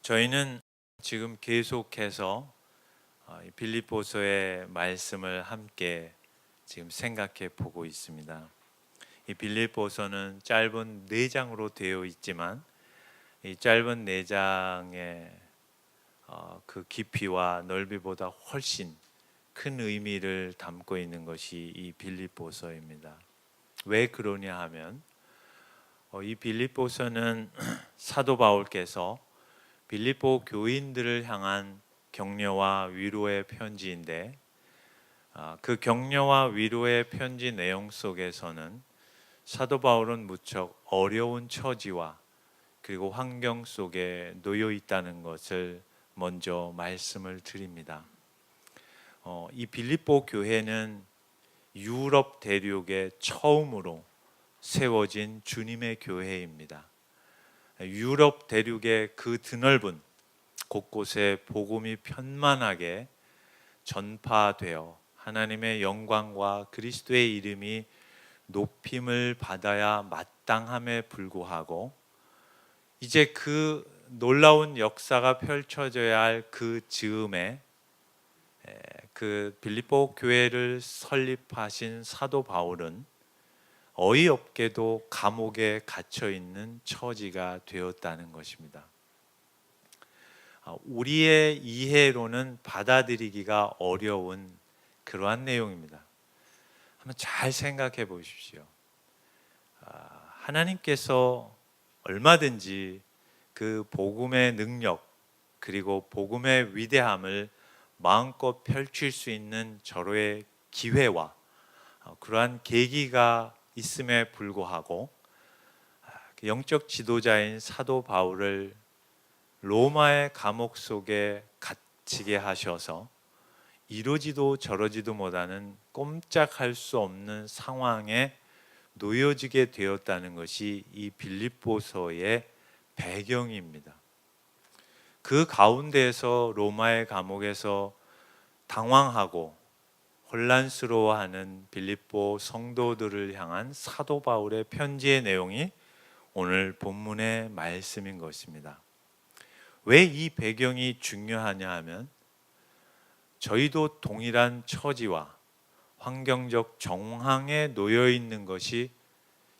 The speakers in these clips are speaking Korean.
저희는 지금 계속해서 이 빌립보서의 말씀을 함께 지금 생각해 보고 있습니다. 이 빌립보서는 짧은 4장으로 되어 있지만 이 짧은 4장의 그 깊이와 넓이보다 훨씬 큰 의미를 담고 있는 것이 이 빌립보서입니다. 왜 그러냐 하면 이 빌립보서는 사도 바울께서 빌립보 교인들을 향한 격려와 위로의 편지인데 그 격려와 위로의 편지 내용 속에서는 사도 바울은 무척 어려운 처지와 그리고 환경 속에 놓여 있다는 것을 먼저 말씀을 드립니다. 이 빌립보 교회는 유럽 대륙에 처음으로 세워진 주님의 교회입니다. 유럽 대륙의 그 드넓은 곳곳에 복음이 편만하게 전파되어 하나님의 영광과 그리스도의 이름이 높임을 받아야 마땅함에 불구하고 이제 그 놀라운 역사가 펼쳐져야 할 그 즈음에 그 빌립보 교회를 설립하신 사도 바울은 어이없게도 감옥에 갇혀 있는 처지가 되었다는 것입니다. 우리의 이해로는 받아들이기가 어려운 그러한 내용입니다. 한번 잘 생각해 보십시오. 하나님께서 얼마든지 그 복음의 능력 그리고 복음의 위대함을 마음껏 펼칠 수 있는 절호의 기회와 그러한 계기가 있음에 불구하고 영적 지도자인 사도 바울을 로마의 감옥 속에 갇히게 하셔서 이러지도 저러지도 못하는 꼼짝할 수 없는 상황에 놓여지게 되었다는 것이 이 빌립보서의 배경입니다. 그 가운데에서 로마의 감옥에서 당황하고 혼란스러워하는 빌립보 성도들을 향한 사도 바울의 편지의 내용이 오늘 본문의 말씀인 것입니다. 왜 이 배경이 중요하냐 하면 저희도 동일한 처지와 환경적 정황에 놓여 있는 것이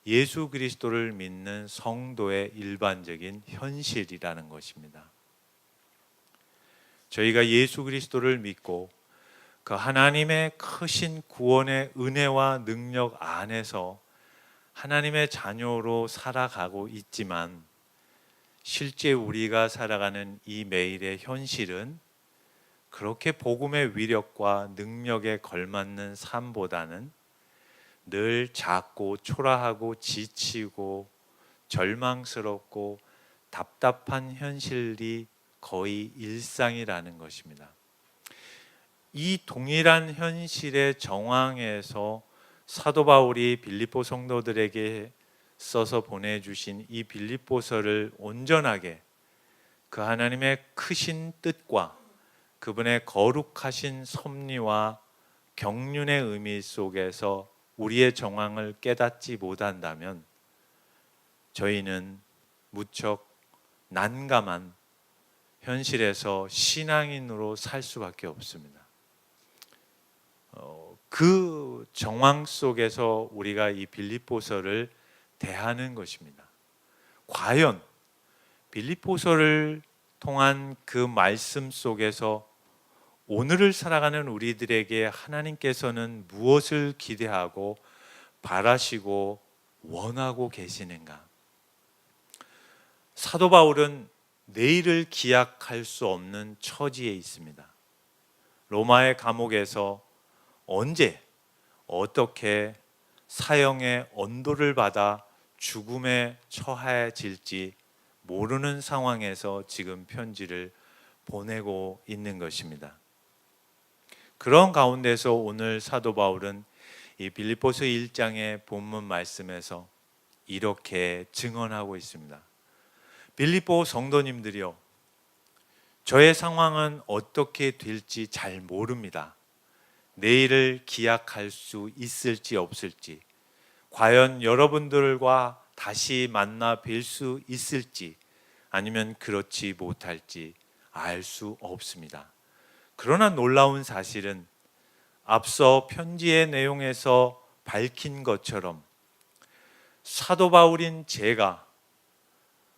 예수 그리스도를 믿는 성도의 일반적인 현실이라는 것입니다. 저희가 예수 그리스도를 믿고 그 하나님의 크신 구원의 은혜와 능력 안에서 하나님의 자녀로 살아가고 있지만 실제 우리가 살아가는 이 매일의 현실은 그렇게 복음의 위력과 능력에 걸맞는 삶보다는 늘 작고 초라하고 지치고 절망스럽고 답답한 현실이 거의 일상이라는 것입니다. 이 동일한 현실의 정황에서 사도 바울이 빌립보 성도들에게 써서 보내주신 이 빌립보서를 온전하게 그 하나님의 크신 뜻과 그분의 거룩하신 섭리와 경륜의 의미 속에서 우리의 정황을 깨닫지 못한다면 저희는 무척 난감한 현실에서 신앙인으로 살 수밖에 없습니다. 그 정황 속에서 우리가 이 빌립보서를 대하는 것입니다. 과연 빌립보서를 통한 그 말씀 속에서 오늘을 살아가는 우리들에게 하나님께서는 무엇을 기대하고 바라시고 원하고 계시는가? 사도 바울은 내일을 기약할 수 없는 처지에 있습니다. 로마의 감옥에서 언제 어떻게 사형의 언도를 받아 죽음에 처해질지 모르는 상황에서 지금 편지를 보내고 있는 것입니다. 그런 가운데서 오늘 사도 바울은 이 빌립보서 1장의 본문 말씀에서 이렇게 증언하고 있습니다. 빌립보 성도님들이요, 저의 상황은 어떻게 될지 잘 모릅니다. 내일을 기약할 수 있을지 없을지, 과연 여러분들과 다시 만나 뵐 수 있을지 아니면 그렇지 못할지 알 수 없습니다. 그러나 놀라운 사실은 앞서 편지의 내용에서 밝힌 것처럼 사도 바울인 제가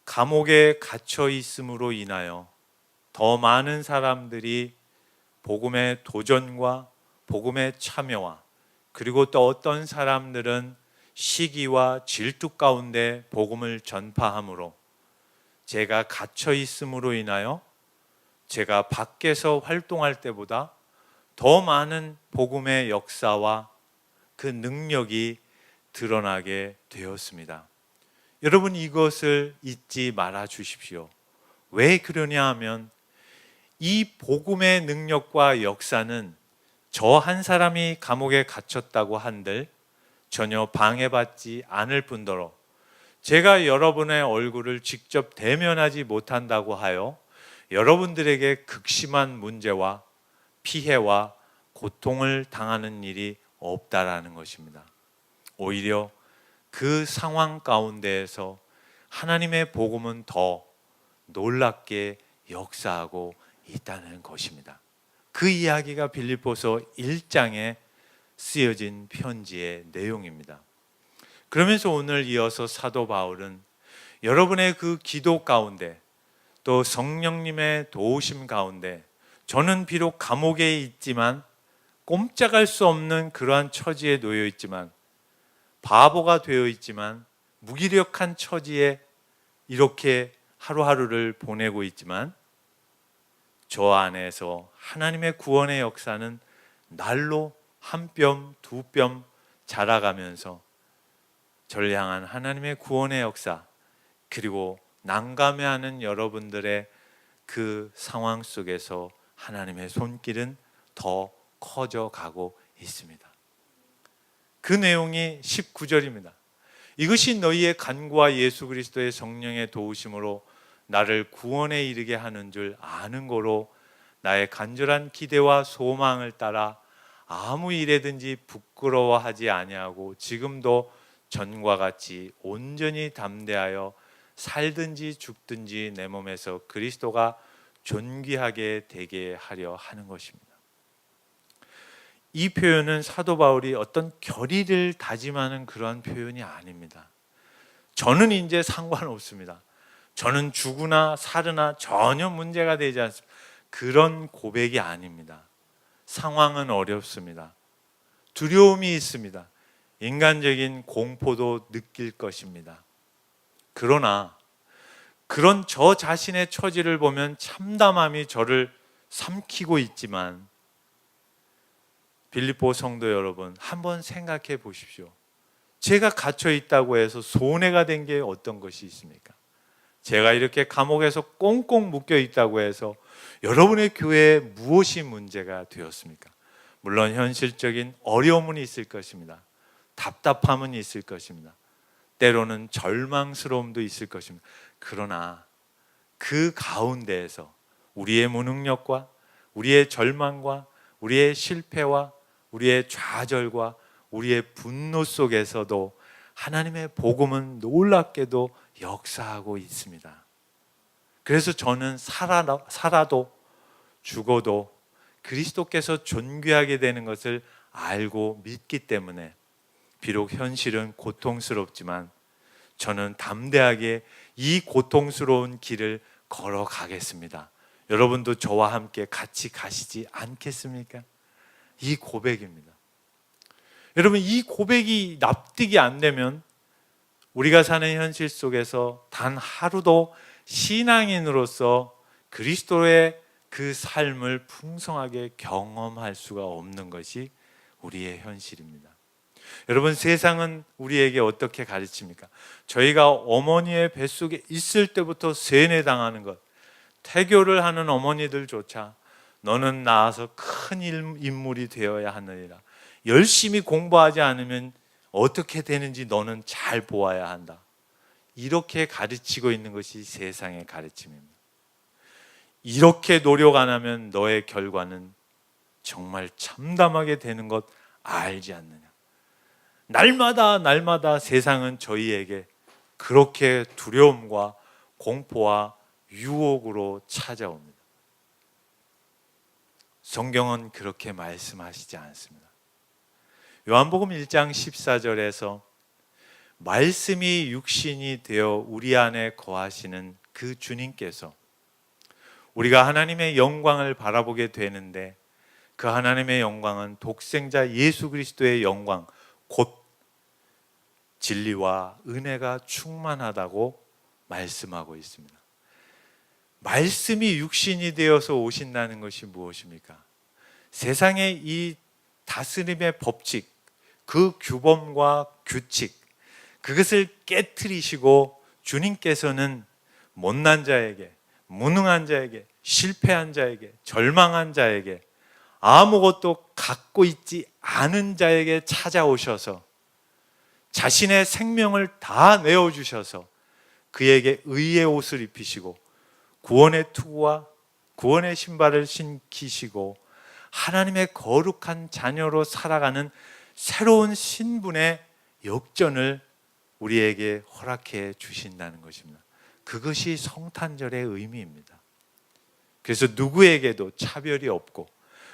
감옥에 갇혀 있음으로 인하여 더 많은 사람들이 복음의 도전과 복음의 참여와, 그리고 또 어떤 사람들은 시기와 질투 가운데 복음을 전파함으로, 제가 갇혀 있음으로 인하여 제가 밖에서 활동할 때보다 더 많은 복음의 역사와 그 능력이 드러나게 되었습니다. 여러분, 이것을 잊지 말아 주십시오. 왜 그러냐 하면 이 복음의 능력과 역사는 저 한 사람이 감옥에 갇혔다고 한들 전혀 방해받지 않을 뿐더러, 제가 여러분의 얼굴을 직접 대면하지 못한다고 하여 여러분들에게 극심한 문제와 피해와 고통을 당하는 일이 없다라는 것입니다. 오히려 그 상황 가운데에서 하나님의 복음은 더 놀랍게 역사하고 있다는 것입니다. 그 이야기가 빌립보서 1장에 쓰여진 편지의 내용입니다. 그러면서 오늘 이어서 사도 바울은 여러분의 그 기도 가운데, 또 성령님의 도우심 가운데, 저는 비록 감옥에 있지만, 꼼짝할 수 없는 그러한 처지에 놓여 있지만, 바보가 되어 있지만, 무기력한 처지에 이렇게 하루하루를 보내고 있지만, 저 안에서 하나님의 구원의 역사는 날로 한 뼘, 두 뼘 자라가면서 저를 향한 하나님의 구원의 역사, 그리고 난감해하는 여러분들의 그 상황 속에서 하나님의 손길은 더 커져가고 있습니다. 그 내용이 19절입니다. 이것이 너희의 간구와 예수 그리스도의 성령의 도우심으로 나를 구원에 이르게 하는 줄 아는 거로 나의 간절한 기대와 소망을 따라 아무 일에든지 부끄러워하지 아니하고 지금도 전과 같이 온전히 담대하여 살든지 죽든지 내 몸에서 그리스도가 존귀하게 되게 하려 하는 것입니다. 이 표현은 사도 바울이 어떤 결의를 다짐하는 그러한 표현이 아닙니다. 저는 이제 상관없습니다. 저는 죽으나 살으나 전혀 문제가 되지 않습니다. 그런 고백이 아닙니다. 상황은 어렵습니다. 두려움이 있습니다. 인간적인 공포도 느낄 것입니다. 그러나 그런 저 자신의 처지를 보면 참담함이 저를 삼키고 있지만, 빌립보 성도 여러분, 한번 생각해 보십시오. 제가 갇혀 있다고 해서 손해가 된 게 어떤 것이 있습니까? 제가 이렇게 감옥에서 꽁꽁 묶여 있다고 해서 여러분의 교회에 무엇이 문제가 되었습니까? 물론 현실적인 어려움은 있을 것입니다. 답답함은 있을 것입니다. 때로는 절망스러움도 있을 것입니다. 그러나 그 가운데에서 우리의 무능력과 우리의 절망과 우리의 실패와 우리의 좌절과 우리의 분노 속에서도 하나님의 복음은 놀랍게도 역사하고 있습니다. 그래서 저는 살아도 죽어도 그리스도께서 존귀하게 되는 것을 알고 믿기 때문에 비록 현실은 고통스럽지만 저는 담대하게 이 고통스러운 길을 걸어가겠습니다. 여러분도 저와 함께 같이 가시지 않겠습니까? 이 고백입니다. 여러분, 이 고백이 납득이 안 되면 우리가 사는 현실 속에서 단 하루도 신앙인으로서 그리스도의 그 삶을 풍성하게 경험할 수가 없는 것이 우리의 현실입니다. 여러분, 세상은 우리에게 어떻게 가르칩니까? 저희가 어머니의 뱃속에 있을 때부터 세뇌당하는 것, 태교를 하는 어머니들조차 너는 낳아서 큰 인물이 되어야 하느니라, 열심히 공부하지 않으면 어떻게 되는지 너는 잘 보아야 한다, 이렇게 가르치고 있는 것이 세상의 가르침입니다. 이렇게 노력 안 하면 너의 결과는 정말 참담하게 되는 것 알지 않느냐. 날마다 세상은 저희에게 그렇게 두려움과 공포와 유혹으로 찾아옵니다. 성경은 그렇게 말씀하시지 않습니다. 요한복음 1장 14절에서 말씀이 육신이 되어 우리 안에 거하시는 그 주님께서 우리가 하나님의 영광을 바라보게 되는데 그 하나님의 영광은 독생자 예수 그리스도의 영광, 곧 진리와 은혜가 충만하다고 말씀하고 있습니다. 말씀이 육신이 되어서 오신다는 것이 무엇입니까? 세상의 이 다스림의 법칙, 그 규범과 규칙, 그것을 깨트리시고 주님께서는 못난 자에게, 무능한 자에게, 실패한 자에게, 절망한 자에게, 아무것도 갖고 있지 않은 자에게 찾아오셔서 자신의 생명을 다 내어주셔서 그에게 의의 옷을 입히시고 구원의 투구와 구원의 신발을 신기시고 하나님의 거룩한 자녀로 살아가는 새로운 신분의 역전을 우리에게 허락해 주신다는 것입니다. 그것이 성탄절의 의미입니다. 그래서 누구에게도 차별이 없고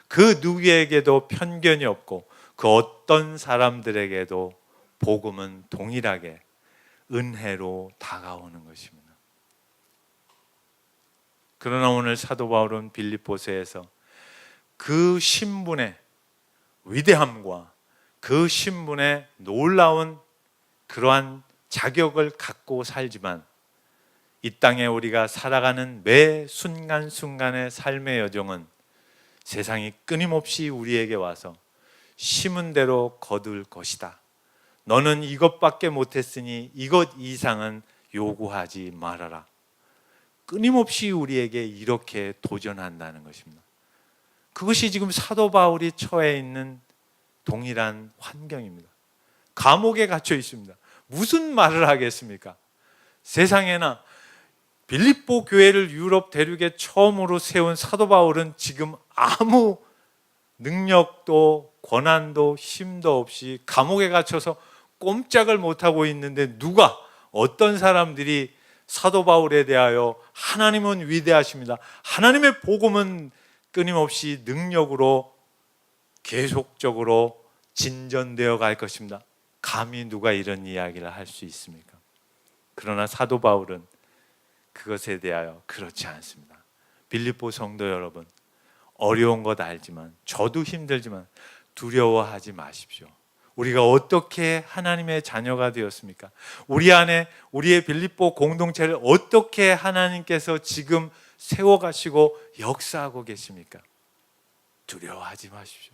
그 누구에게도 편견이 없고 그 어떤 사람들에게도 복음은 동일하게 은혜로 다가오는 것입니다. 그러나 오늘 사도 바울은 빌립보서에서 그 신분의 위대함과 그 신분의 놀라운 그러한 자격을 갖고 살지만 이 땅에 우리가 살아가는 매 순간순간의 삶의 여정은 세상이 끊임없이 우리에게 와서 심은 대로 거둘 것이다. 너는 이것밖에 못했으니 이것 이상은 요구하지 말아라. 끊임없이 우리에게 이렇게 도전한다는 것입니다. 그것이 지금 사도 바울이 처해 있는 동일한 환경입니다. 감옥에 갇혀 있습니다. 무슨 말을 하겠습니까? 세상에나 빌립보 교회를 유럽 대륙에 처음으로 세운 사도 바울은 지금 아무 능력도 권한도 힘도 없이 감옥에 갇혀서 꼼짝을 못하고 있는데 누가 어떤 사람들이 사도 바울에 대하여 하나님은 위대하십니다. 하나님의 복음은 끊임없이 능력으로 계속적으로 진전되어 갈 것입니다. 감히 누가 이런 이야기를 할 수 있습니까? 그러나 사도 바울은 그것에 대하여 그렇지 않습니다. 빌립보 성도 여러분, 어려운 것 알지만 저도 힘들지만 두려워하지 마십시오. 우리가 어떻게 하나님의 자녀가 되었습니까? 우리 안에 우리의 빌립보 공동체를 어떻게 하나님께서 지금 세워가시고 역사하고 계십니까? 두려워하지 마십시오.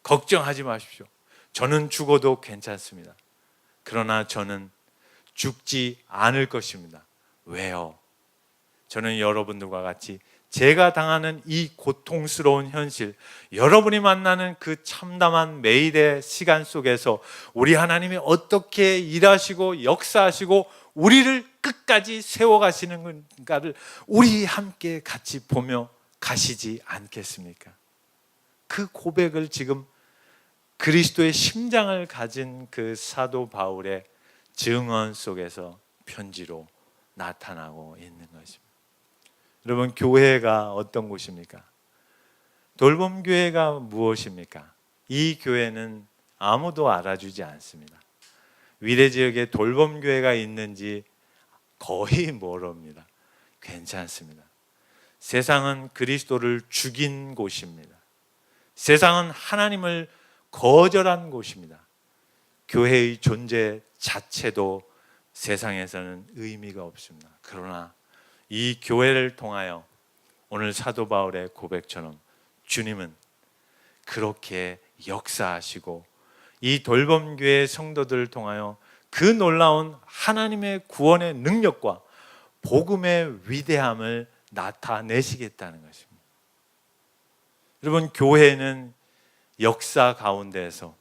걱정하지 마십시오. 저는 죽어도 괜찮습니다. 그러나 저는 죽지 않을 것입니다. 왜요? 저는 여러분들과 같이 제가 당하는 이 고통스러운 현실, 여러분이 만나는 그 참담한 매일의 시간 속에서 우리 하나님이 어떻게 일하시고 역사하시고 우리를 끝까지 세워가시는가를 우리 함께 같이 보며 가시지 않겠습니까? 그 고백을 지금 그리스도의 심장을 가진 그 사도 바울의 증언 속에서 편지로 나타나고 있는 것입니다. 여러분, 교회가 어떤 곳입니까? 돌봄교회가 무엇입니까? 이 교회는 아무도 알아주지 않습니다. 위례 지역에 돌봄교회가 있는지 거의 모릅니다. 괜찮습니다. 세상은 그리스도를 죽인 곳입니다. 세상은 하나님을 거절한 곳입니다. 교회의 존재 자체도 세상에서는 의미가 없습니다. 그러나 이 교회를 통하여 오늘 사도 바울의 고백처럼 주님은 그렇게 역사하시고 이 돌봄교회 성도들을 통하여 그 놀라운 하나님의 구원의 능력과 복음의 위대함을 나타내시겠다는 것입니다. 여러분, 교회는 역사 가운데에서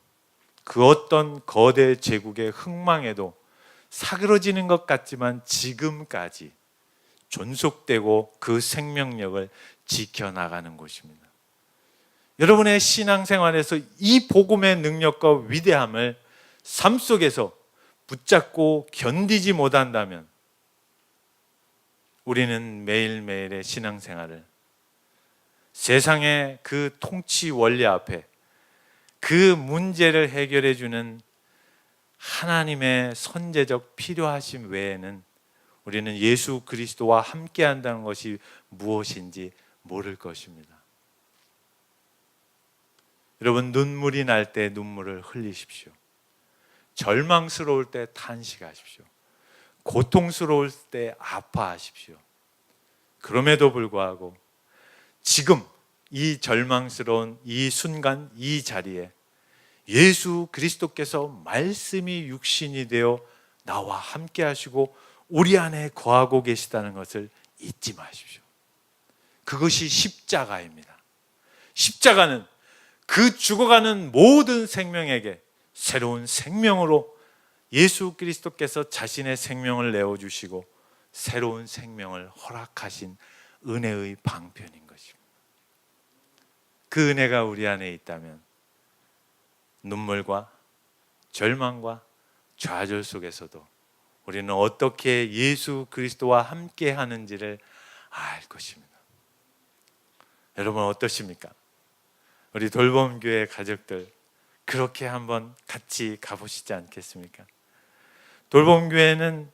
그 어떤 거대 제국의 흥망에도 사그러지는 것 같지만 지금까지 존속되고 그 생명력을 지켜나가는 곳입니다. 여러분의 신앙생활에서 이 복음의 능력과 위대함을 삶 속에서 붙잡고 견디지 못한다면 우리는 매일매일의 신앙생활을 세상의 그 통치 원리 앞에 그 문제를 해결해 주는 하나님의 선제적 필요하심 외에는 우리는 예수 그리스도와 함께 한다는 것이 무엇인지 모를 것입니다. 여러분, 눈물이 날 때 눈물을 흘리십시오. 절망스러울 때 탄식하십시오. 고통스러울 때 아파하십시오. 그럼에도 불구하고 지금 이 절망스러운 이 순간 이 자리에 예수 그리스도께서 말씀이 육신이 되어 나와 함께 하시고 우리 안에 거하고 계시다는 것을 잊지 마십시오. 그것이 십자가입니다. 십자가는 그 죽어가는 모든 생명에게 새로운 생명으로 예수 그리스도께서 자신의 생명을 내어주시고 새로운 생명을 허락하신 은혜의 방편인 것입니다. 그 은혜가 우리 안에 있다면 눈물과 절망과 좌절 속에서도 우리는 어떻게 예수 그리스도와 함께 하는지를 알 것입니다. 여러분 어떠십니까? 우리 돌봄교회 가족들 그렇게 한번 같이 가보시지 않겠습니까? 돌봄교회는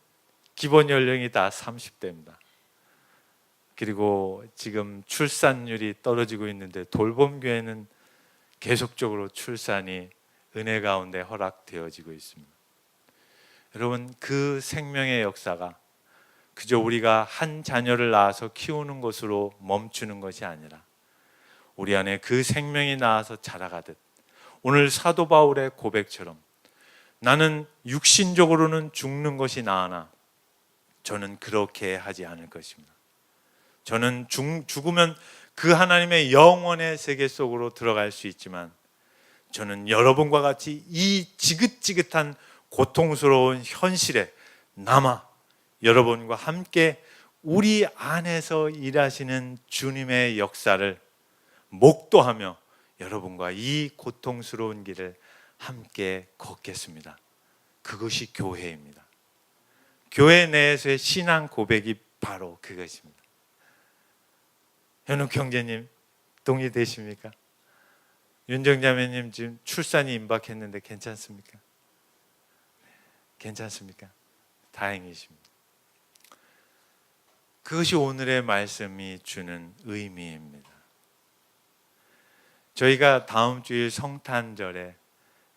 기본 연령이 다 30대입니다. 그리고 지금 출산율이 떨어지고 있는데 돌봄교회는 계속적으로 출산이 은혜 가운데 허락되어지고 있습니다. 여러분, 그 생명의 역사가 그저 우리가 한 자녀를 낳아서 키우는 것으로 멈추는 것이 아니라 우리 안에 그 생명이 나아서 자라가듯 오늘 사도 바울의 고백처럼 나는 육신적으로는 죽는 것이 나으나 저는 그렇게 하지 않을 것입니다. 저는 죽으면 그 하나님의 영원의 세계 속으로 들어갈 수 있지만 저는 여러분과 같이 이 지긋지긋한 고통스러운 현실에 남아 여러분과 함께 우리 안에서 일하시는 주님의 역사를 목도하며 여러분과 이 고통스러운 길을 함께 걷겠습니다. 그것이 교회입니다. 교회 내에서의 신앙 고백이 바로 그것입니다. 현욱 형제님 동의되십니까? 윤정자매님 지금 출산이 임박했는데 괜찮습니까? 괜찮습니까? 다행이십니다. 그것이 오늘의 말씀이 주는 의미입니다. 저희가 다음 주일 성탄절에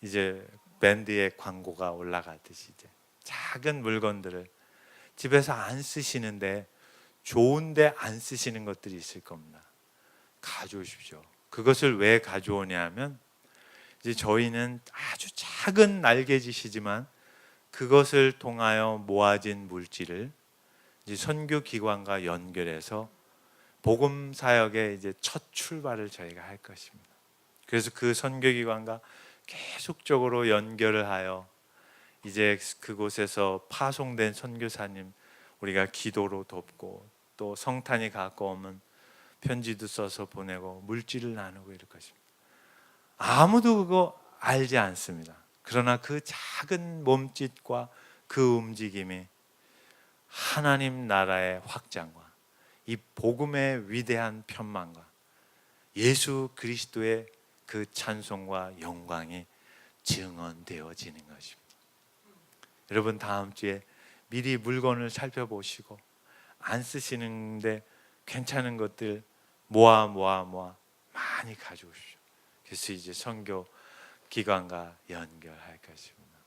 이제 밴드의 광고가 올라가듯이 이제 작은 물건들을 집에서 안 쓰시는데 좋은데 안 쓰시는 것들이 있을 겁니다. 가져오십시오. 그것을 왜 가져오냐면 이제 저희는 아주 작은 날개짓이지만 그것을 통하여 모아진 물질을 이제 선교 기관과 연결해서 복음 사역의 이제 첫 출발을 저희가 할 것입니다. 그래서 그 선교 기관과 계속적으로 연결을 하여 이제 그곳에서 파송된 선교사님 우리가 기도로 돕고 또 성탄이 가까우면 편지도 써서 보내고 물질을 나누고 이럴 것입니다. 아무도 그거 알지 않습니다. 그러나 그 작은 몸짓과 그 움직임이 하나님 나라의 확장과 이 복음의 위대한 편망과 예수 그리스도의 그 찬송과 영광이 증언되어지는 것입니다. 여러분 다음 주에 미리 물건을 살펴보시고 안 쓰시는데 괜찮은 것들 모아 많이 가져오십시오. 그래서 이제 선교 기관과 연결할 것입니다.